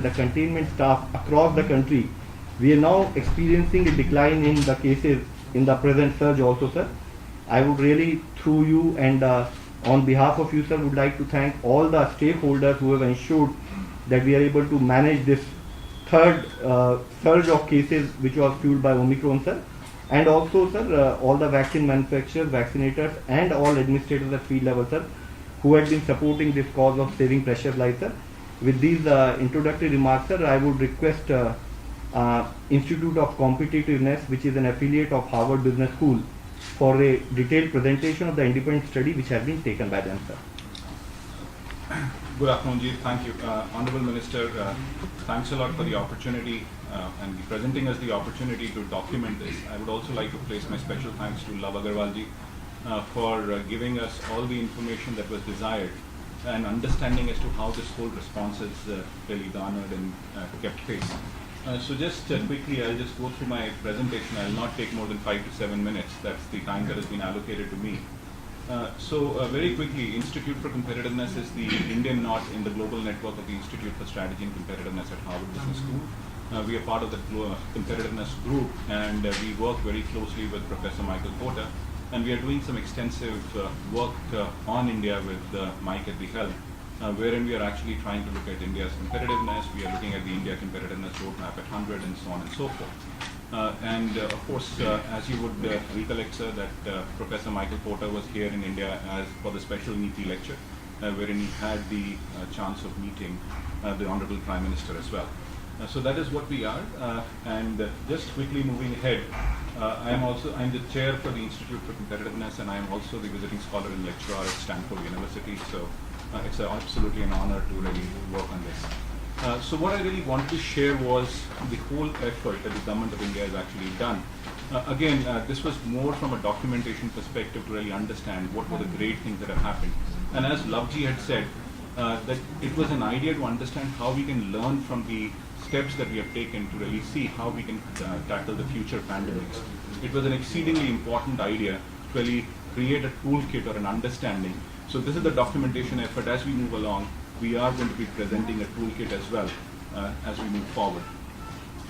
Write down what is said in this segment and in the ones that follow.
the containment staff across the country, we are now experiencing a decline in the cases in the present surge also, sir. I would really, through you and on behalf of you, sir, would like to thank all the stakeholders who have ensured that we are able to manage this third surge of cases which was fueled by Omicron, sir. And also, sir, all the vaccine manufacturers, vaccinators, and all administrators at field level, sir, who had been supporting this cause of saving precious lives, sir. With these introductory remarks, sir, I would request Institute of Competitiveness, which is an affiliate of Harvard Business School, for a detailed presentation of the independent study which has been taken by them, sir. Good afternoon, Ji. Thank you. Honorable Minister, thanks a lot for the opportunity and presenting us the opportunity to document this. I would also like to place my special thanks to Love Agarwal Ji for giving us all the information that was desired and understanding as to how this whole response is really garnered and kept pace. So just quickly, I'll just go through my presentation. I'll not take more than 5 to 7 minutes. That's the time that has been allocated to me. Very quickly, Institute for Competitiveness is the Indian knot in the global network of the Institute for Strategy and Competitiveness at Harvard Business School. We are part of the competitiveness group, and we work very closely with Professor Michael Porter, and we are doing some extensive work on India with Mike at the helm, wherein we are actually trying to look at India's competitiveness. We are looking at the India competitiveness roadmap at 100 and so on and so forth. Of course, as you would recollect, sir, that Professor Michael Porter was here in India as for the special NITI lecture, wherein he had the chance of meeting the Honorable Prime Minister as well. So that is what we are. Just quickly moving ahead, I'm the chair for the Institute for Competitiveness, and I am also the visiting scholar and lecturer at Stanford University. So it's absolutely an honor to really work on this. So what I really wanted to share was the whole effort that the government of India has actually done. Again, this was more from a documentation perspective to really understand what were the great things that have happened. And as Loveji had said, that it was an idea to understand how we can learn from the steps that we have taken to really see how we can tackle the future pandemics. It was an exceedingly important idea to really create a toolkit or an understanding. So this is the documentation effort. As we move along, we are going to be presenting a toolkit as well as we move forward.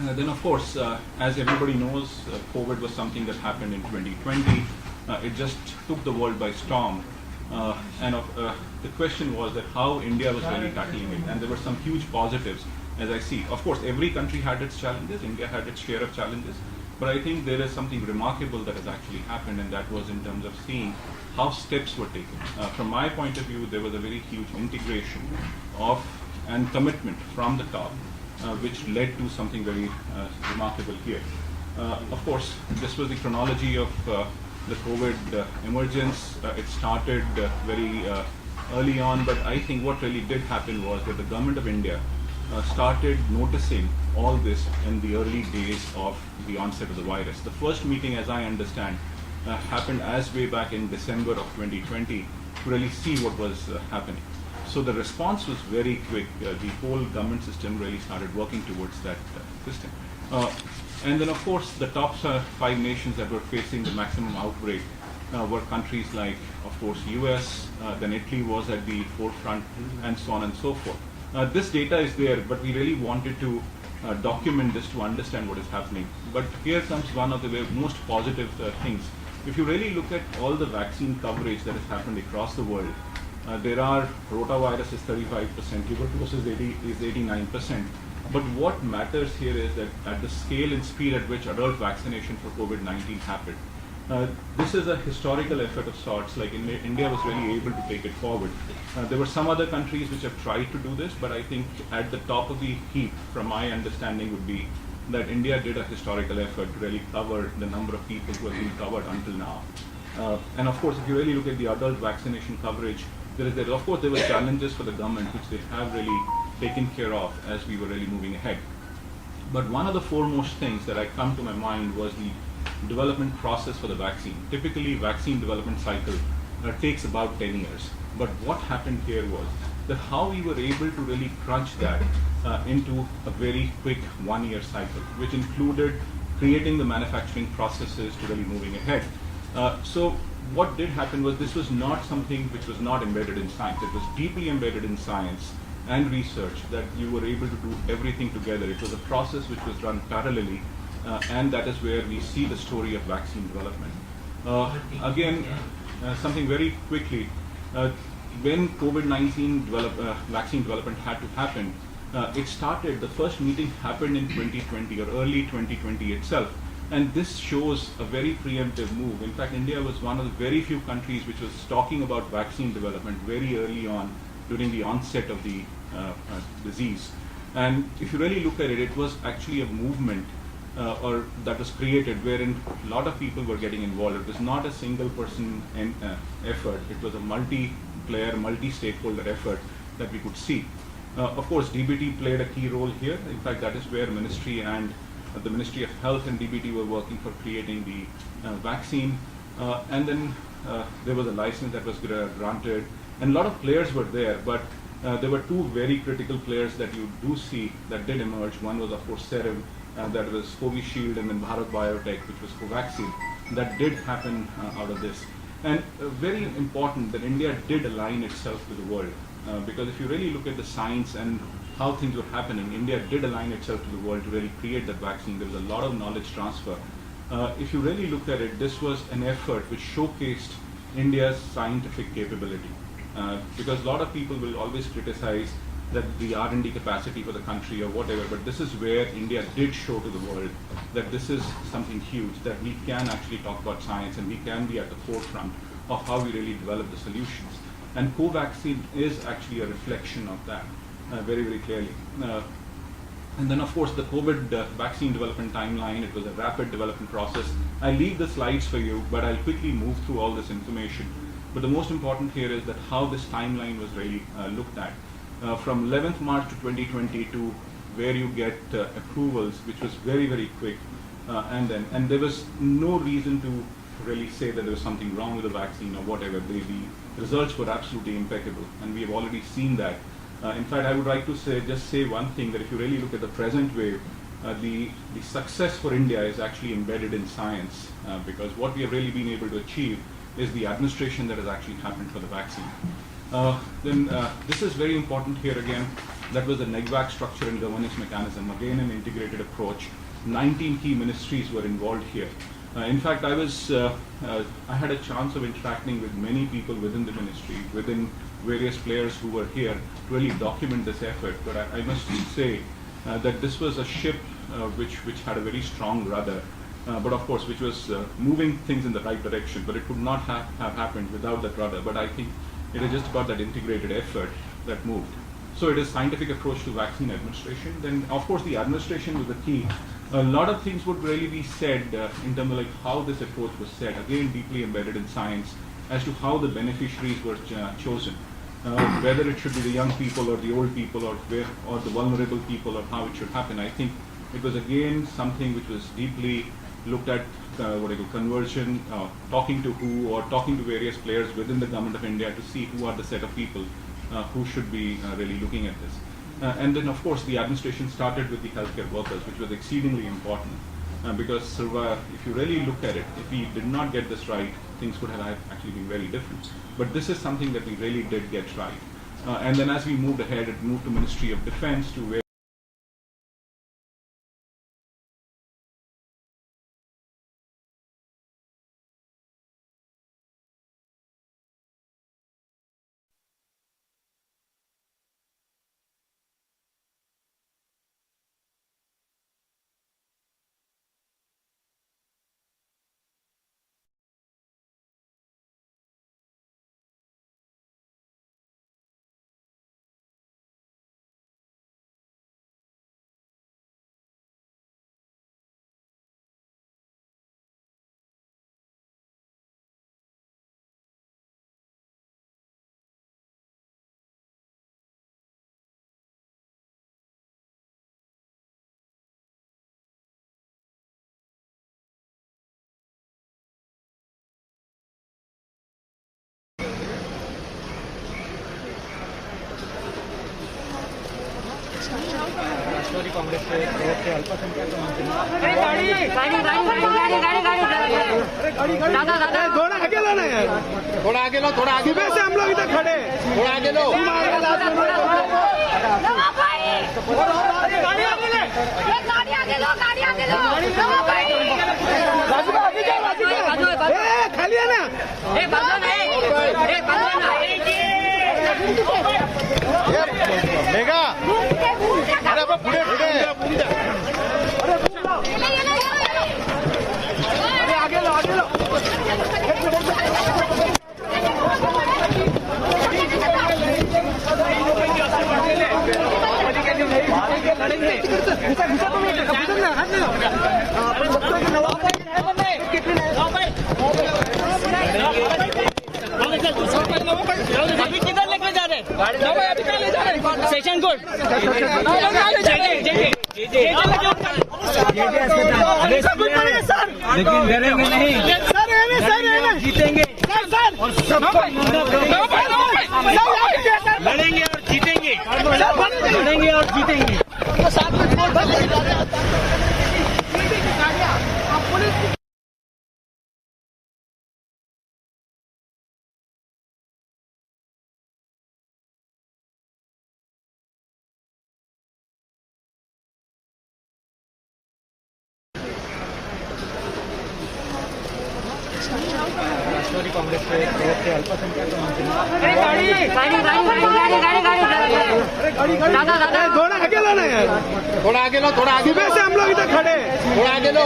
Then of course, as everybody knows, COVID was something that happened in 2020. It just took the world by storm. The question was that how India was really tackling it, and there were some huge positives, as I see. Of course, every country had its challenges. India had its share of challenges. But I think there is something remarkable that has actually happened, and that was in terms of seeing how steps were taken. From my point of view, there was a very huge integration of and commitment from the top, which led to something very remarkable here. Of course, this was the chronology of the COVID emergence. It started very early on, but I think what really did happen was that the government of India started noticing all this in the early days of the onset of the virus. The first meeting, as I understand, happened as way back in December of 2020 to really see what was happening. So the response was very quick. The whole government system really started working towards that system. And then of course the top 5 nations that were facing the maximum outbreak were countries like, of course, US, then Italy was at the forefront, and so on and so forth. This data is there, but we really wanted to document this to understand what is happening. But here comes one of the most positive things. If you really look at all the vaccine coverage that has happened across the world, there are rotavirus is 35%, tuberculosis is 89%. But what matters here is that at the scale and speed at which adult vaccination for COVID-19 happened, this is a historical effort of sorts. Like India was really able to take it forward. There were some other countries which have tried to do this, but I think at the top of the heap, from my understanding, would be that India did a historical effort to really cover the number of people who have been covered until now. And of course, if you really look at the adult vaccination coverage, of course there were challenges for the government which they have really taken care of as we were really moving ahead. But one of the foremost things that come to my mind was the development process for the vaccine. Typically, vaccine development cycle takes about 10 years. But what happened here was that how we were able to really crunch that into a very quick 1-year cycle, which included creating the manufacturing processes to really moving ahead. So what did happen was this was not something which was not embedded in science. It was deeply embedded in science. and research that you were able to do everything together. It was a process which was run parallelly, and that is where we see the story of vaccine development. Again, something very quickly, when COVID-19 vaccine development had to happen, it started, the first meeting happened in 2020 or early 2020 itself. And this shows a very preemptive move. In fact, India was one of the very few countries which was talking about vaccine development very early on during the onset of the disease. And if you really look at it, it was actually a movement or that was created wherein a lot of people were getting involved. It was not a single person effort. It was a multi-player, multi-stakeholder effort that we could see. Of course, DBT played a key role here. In fact, that is where Ministry and the Ministry of Health and DBT were working for creating the vaccine. And then there was a license that was granted. And a lot of players were there, but there were two very critical players that you do see that did emerge. One was, of course, Serum, that was Covishield, and then Bharati Biotech, which was Covaxin. That did happen out of this. And very important that India did align itself to the world. Because if you really look at the science and how things were happening, India did align itself to the world to really create that vaccine. There was a lot of knowledge transfer. If you really look at it, this was an effort which showcased India's scientific capability. Because a lot of people will always criticize that the R&D capacity for the country or whatever, but this is where India did show to the world that this is something huge, that we can actually talk about science and we can be at the forefront of how we really develop the solutions. And Covaxin is actually a reflection of that very, very clearly. And then, of course, the COVID vaccine development timeline, it was a rapid development process. I leave the slides for you, but I'll quickly move through all this information. But the most important here is that how this timeline was really looked at. From 11th March to 2020 to where you get approvals, which was very, very quick. And there was no reason to really say that there was something wrong with the vaccine or whatever. The results were absolutely impeccable, and we have already seen that. In fact, I would like to say one thing, that if you really look at the present wave, the success for India is actually embedded in science, because what we have really been able to achieve is the administration that has actually happened for the vaccine. This is very important here again. That was the NEGVAC structure and governance mechanism, again an integrated approach. 19 key ministries were involved here. In fact, I had a chance of interacting with many people within the ministry, within various players who were here to really document this effort. But I must say that this was a ship which had a very strong rudder, but of course which was moving things in the right direction. But it could not have happened without that rudder. But I think it is just about that integrated effort that moved. So it is scientific approach to vaccine administration. Then of course the administration was the key. A lot of things would really be said in terms of like how this approach was set, again deeply embedded in science, as to how the beneficiaries were chosen, whether it should be the young people or the old people or the vulnerable people, or how it should happen. I think it was again something which was deeply looked at, conversion, talking to who, or talking to various players within the government of India to see who are the set of people who should be really looking at this. And then, of course, the administration started with the healthcare workers, which was exceedingly important, because if you really look at it, if we did not get this right, things could have actually been very different. But this is something that we really did get right. And then as we moved ahead, it moved to Ministry of Defense, to where राष्ट्रवादी कांग्रेस के प्रवक्ते अल्पसंख्याक मंत्री थोड़ा आगे लो ना यार, थोड़ा आगे लो, थोड़ा आगे। सुबह से हम लोग इधर खड़े, थोड़ा आगे लो। खाली आहे ना मेघा अरे पुढे पुढे आगे लो अभी किधर लेके जा रहे? अभी कहाँ ले जा रहे? Session court. लेकिन डरेंगे नहीं। सर जीतेंगे। लड़ेंगे और जीतेंगे। लड़ेंगे और जीतेंगे। राष्ट्रवादी काँग्रेस के प्रवक्ते अल्पसंख्याक मंत्री थोड़ा आगे लो ना यार थोड़ा आगे लो सुबह से हम लोग इधर खड़े थोड़ा आगे लो